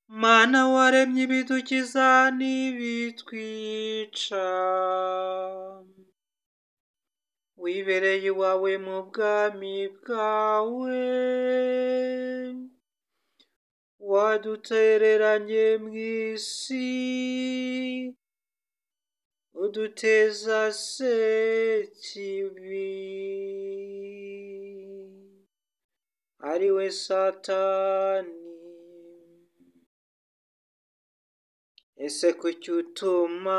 Mana waremye ibidukiza n'ibitwica, wibereye iwawe mu bwami bwawe, wadutereranye mu isi, uduteza sekibi, ari we Satani. Ese kuki utuma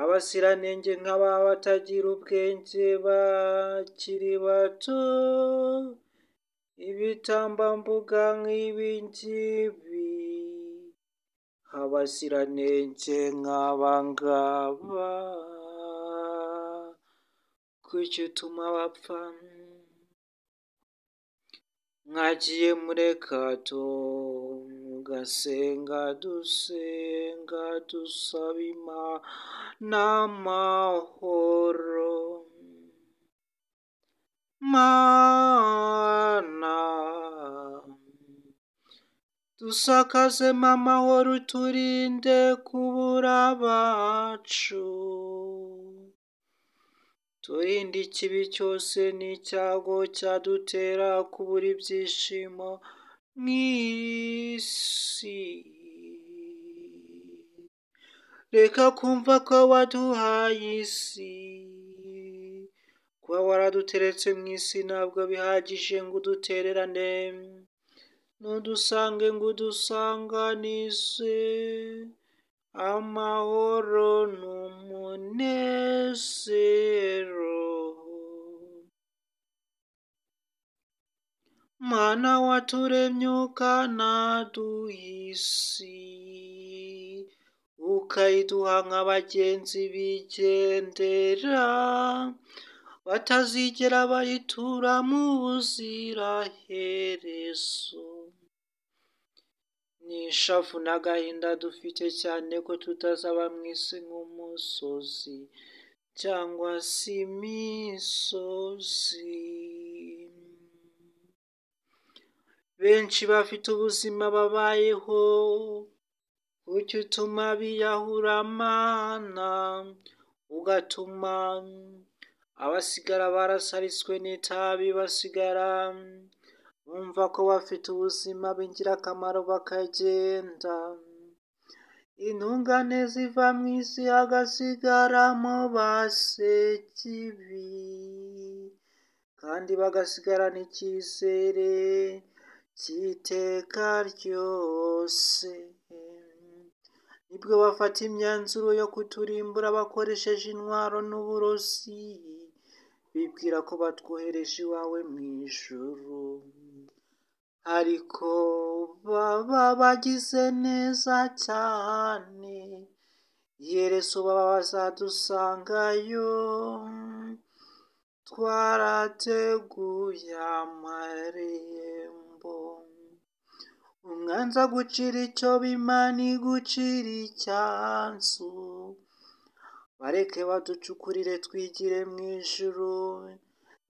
abasiranenge nk'aba batagira ubwenge bakiri bato, ibitambambuga nk'ibi ngibi, abasiranenge nk'aba ngaba, kuki utuma bapfa? Mwagiye mureka tugasenga dusenga dusaba Imana amahoro. Mana dusakazemo amahoro, uturinde kubura abacu, turinde ikibi cyose n'icyago cyadutera kubura ibyishimo mu isi. Reka kumva ko waduhaye isi, kuba waraduteretse mu isi ntabwo bihagije ngo udutererane, nudusange ngo udusanganize amahoro n'umunezero. Mana waturemye ukanaduha isi, ukayiduha nk'abagenzi bigendera, batazigera bayituramo ubuziraherezo. Ni ishavu n'agahinda dufite cyane ko tutazaba mu isi nk'umusozi cyangwa se imisozi. Benshi bafite ubuzima babayeho, kuki utuma biyahura Mana, ugatuma abasigara barasaritswe n'itabi basigara bumva ko bafite ubuzima bw'ingirakamaro bakagenda. Intungane ziva mu isi hagasigaramo ba sekibi, kandi bagasigarana icyizere cy'iteka ryose. Nibwo bafata imyanzuro yo kuturimbura bakoresheje intwaro n'uburozi, bibwira ko batwohereje iwawe mu ijuru, ariko baba bagize neza cyane. Iherezo baba bazadusangayo twarateguye amarembo. Umwanzi agucira icyo Imana igucira icyanzu, bareke baducukurire twigire mu ijuru,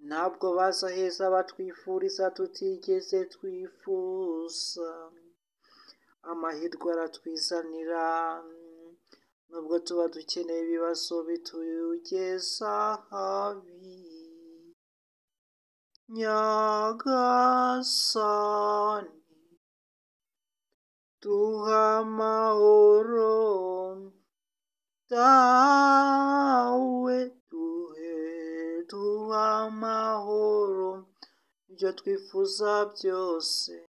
ntabwo baza heza batwifuriza tutigeze twifuza. Amahirwe aratwizanira, nubwo tuba dukeneye ibibazo bitugeza habi. Nyagasani duha amahoro, dawe duha amahoro, ibyo twifuza byose.